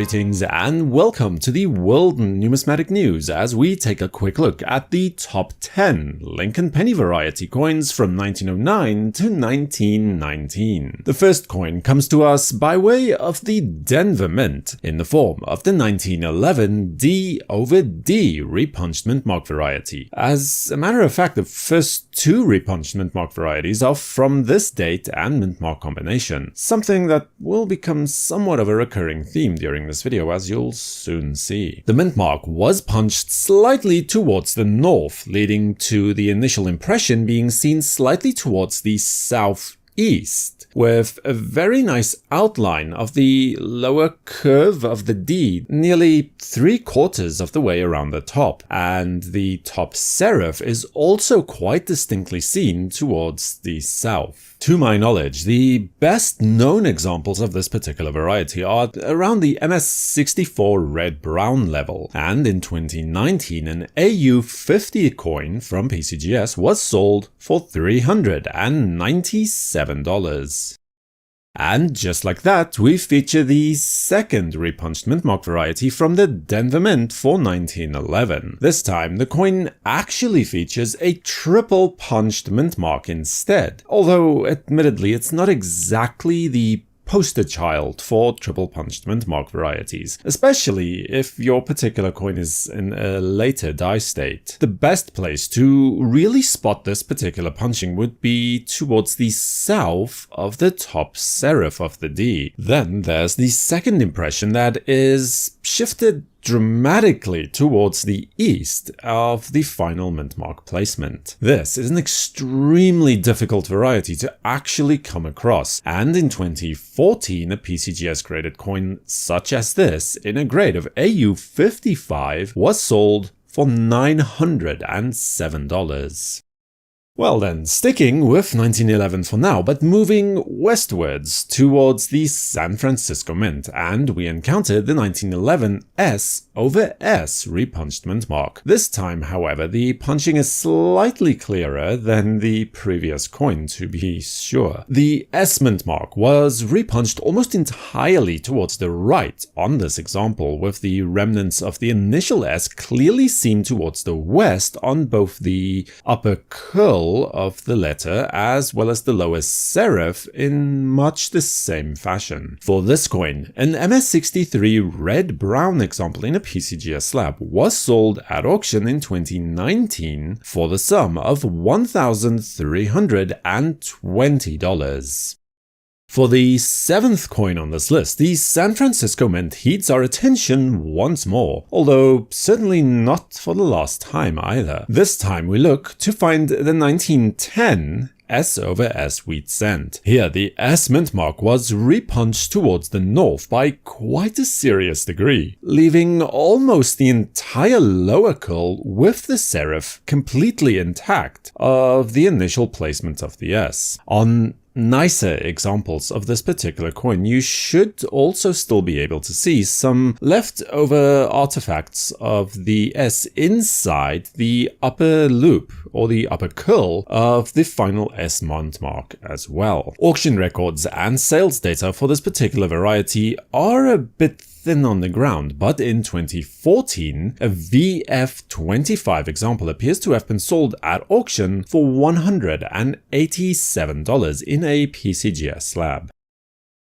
Greetings and welcome to the World Numismatic News as we take a quick look at the top 10 Lincoln penny variety coins from 1909 to 1919. The first coin comes to us by way of the Denver Mint in the form of the 1911 D over D repunched mint mark variety. As a matter of fact, the first two repunched mint mark varieties are from this date and mint mark combination, something that will become somewhat of a recurring theme during this video, as you'll soon see. The mint mark was punched slightly towards the north, leading to the initial impression being seen slightly towards the southeast, with a very nice outline of the lower curve of the D nearly 3/4 of the way around the top, and the top serif is also quite distinctly seen towards the south. To my knowledge, the best known examples of this particular variety are around the MS64 red-brown level, and in 2019 an AU50 coin from PCGS was sold for $397. And just like that, we feature the second repunched mint mark variety from the Denver Mint for 1911. This time, the coin actually features a triple punched mint mark instead, although admittedly it's not exactly the poster child for triple punched mint mark varieties, especially if your particular coin is in a later die state. The best place to really spot this particular punching would be towards the south of the top serif of the D. Then there's the second impression that is shifted dramatically towards the east of the final mint mark placement. This is an extremely difficult variety to actually come across, and in 2014 a PCGS graded coin such as this in a grade of AU55 was sold for $907. Well then, sticking with 1911 for now, but moving westwards towards the San Francisco Mint, and we encountered the 1911 S over S repunched mint mark. This time, however, the punching is slightly clearer than the previous coin, to be sure. The S mint mark was repunched almost entirely towards the right on this example, with the remnants of the initial S clearly seen towards the west on both the upper curl of the letter as well as the lower serif in much the same fashion. For this coin, an MS63 red-brown example in a PCGS slab was sold at auction in 2019 for the sum of $1,320. For the seventh coin on this list, the San Francisco Mint heeds our attention once more, although certainly not for the last time either. This time we look to find the 1910 S over S wheat cent. Here the S mint mark was repunched towards the north by quite a serious degree, leaving almost the entire lower curl with the serif completely intact of the initial placement of the S. On nicer examples of this particular coin, you should also still be able to see some leftover artifacts of the S inside the upper loop or the upper curl of the final S mint mark as well. Auction records and sales data for this particular variety are a bit thin on the ground, but in 2014, a VF25 example appears to have been sold at auction for $187 in a PCGS slab.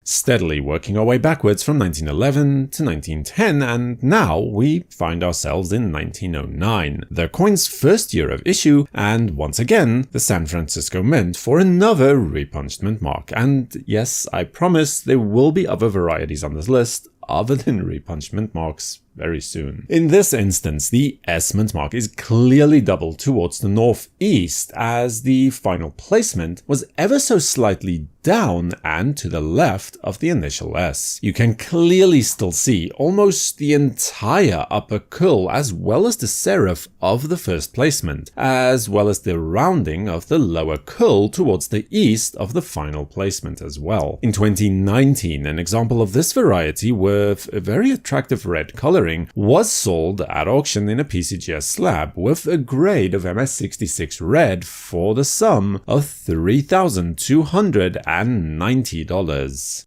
Steadily working our way backwards from 1911 to 1910, and now we find ourselves in 1909, the coin's first year of issue, and once again, the San Francisco Mint for another repunched mint mark. And yes, I promise there will be other varieties on this list other than repunched mint marks very soon. In this instance, the S mint mark is clearly doubled towards the northeast, as the final placement was ever so slightly down and to the left of the initial S. You can clearly still see almost the entire upper curl as well as the serif of the first placement, as well as the rounding of the lower curl towards the east of the final placement as well. In 2019, an example of this variety with a very attractive red coloring was sold at auction in a PCGS slab with a grade of MS66 red for the sum of $3,290.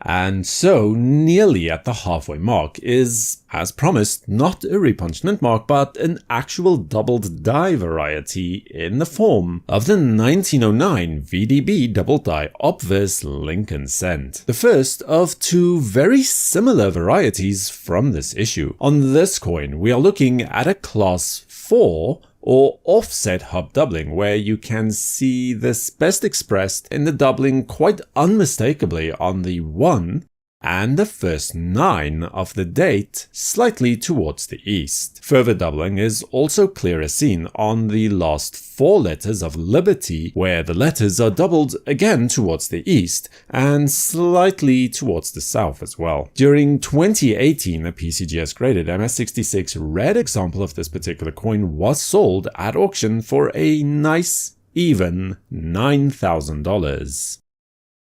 And so, nearly at the halfway mark is, as promised, not a repunchment mark, but an actual doubled die variety in the form of the 1909 VDB double die Obverse Lincoln Cent. The first of two very similar varieties from this issue. On this coin, we are looking at a class 4 or offset hub doubling, where you can see this best expressed in the doubling quite unmistakably on the 1 and the first 9 of the date slightly towards the east. Further doubling is also clearer seen on the last 4 letters of Liberty, where the letters are doubled again towards the east and slightly towards the south as well. During 2018, a PCGS graded MS66 red example of this particular coin was sold at auction for a nice, even $9,000.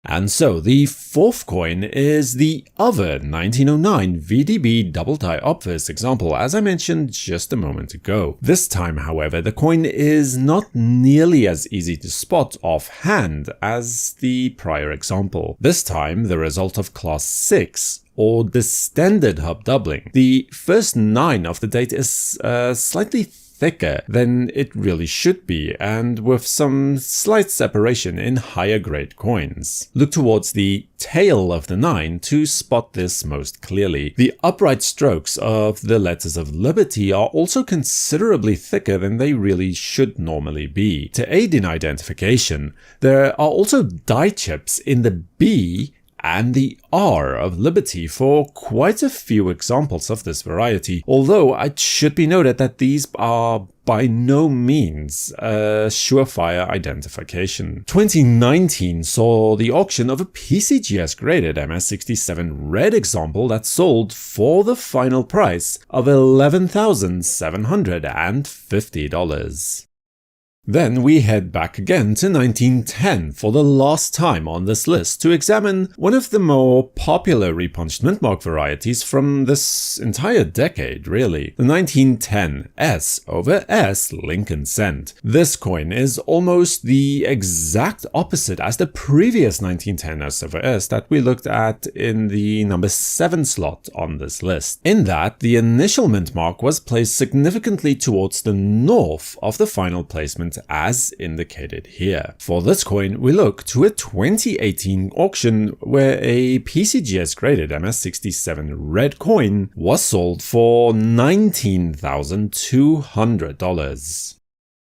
And so the fourth coin is the other 1909 VDB double die Obverse example, as I mentioned just a moment ago. This time, however, the coin is not nearly as easy to spot offhand as the prior example. This time, the result of class 6, or the standard hub doubling. The first 9 of the date is slightly thicker than it really should be, and with some slight separation in higher grade coins. Look towards the tail of the 9 to spot this most clearly. The upright strokes of the letters of Liberty are also considerably thicker than they really should normally be. To aid in identification, there are also die chips in the B and the R of Liberty for quite a few examples of this variety, although it should be noted that these are by no means a surefire identification. 2019 saw the auction of a PCGS graded MS67 red example that sold for the final price of $11,750. Then we head back again to 1910 for the last time on this list to examine one of the more popular repunchment mark varieties from this entire decade, really. The 1910 S over S Lincoln Cent. This coin is almost the exact opposite as the previous 1910 S over S that we looked at in the number 7 slot on this list. In that, the initial mint mark was placed significantly towards the north of the final placement as indicated here. For this coin, we look to a 2018 auction where a PCGS graded MS67 red coin was sold for $19,200.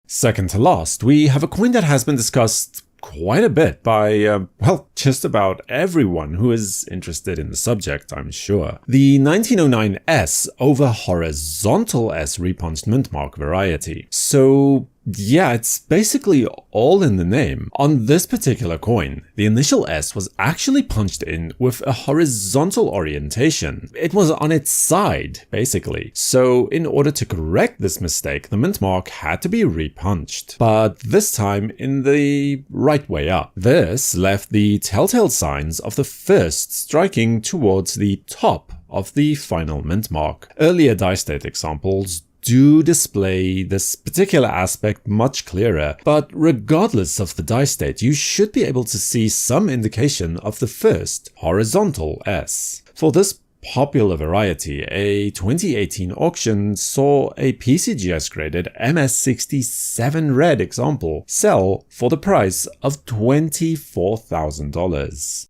Second to last, we have a coin that has been discussed quite a bit by, well, just about everyone who is interested in the subject, I'm sure. The 1909 S over horizontal S repunchment mark variety. So yeah, it's basically all in the name. On this particular coin, the initial S was actually punched in with a horizontal orientation. It was on its side, basically. So in order to correct this mistake, the mint mark had to be repunched, but this time in the right way up. This left the telltale signs of the first striking towards the top of the final mint mark. Earlier die state examples do display this particular aspect much clearer, but regardless of the die state, you should be able to see some indication of the first horizontal S. For this popular variety, a 2018 auction saw a PCGS graded MS67 red example sell for the price of $24,000.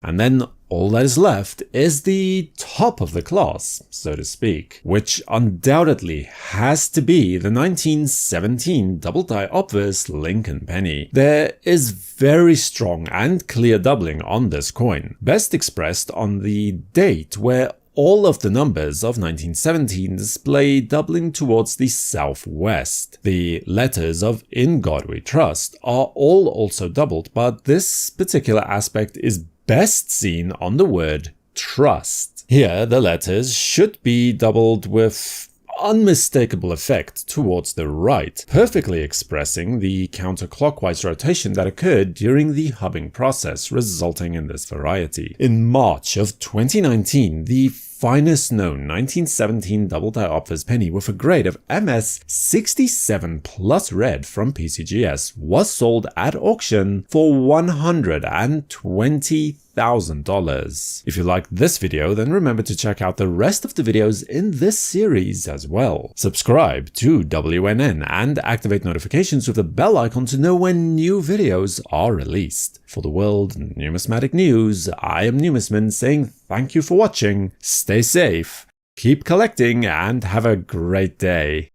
And then all that is left is the top of the class, so to speak, which undoubtedly has to be the 1917 double die Obverse Lincoln penny. There is very strong and clear doubling on this coin, best expressed on the date where all of the numbers of 1917 display doubling towards the southwest. The letters of In God We Trust are all also doubled, but this particular aspect is best seen on the word trust. Here, the letters should be doubled with unmistakable effect towards the right, perfectly expressing the counterclockwise rotation that occurred during the hubbing process, resulting in this variety. In March of 2019, the finest known 1917 double die Obverse penny with a grade of MS67 plus red from PCGS was sold at auction for $120,000. $1,000. If you liked this video, then remember to check out the rest of the videos in this series as well. Subscribe to WNN and activate notifications with the bell icon to know when new videos are released. For the World Numismatic News, I am Numisman saying thank you for watching, stay safe, keep collecting, and have a great day.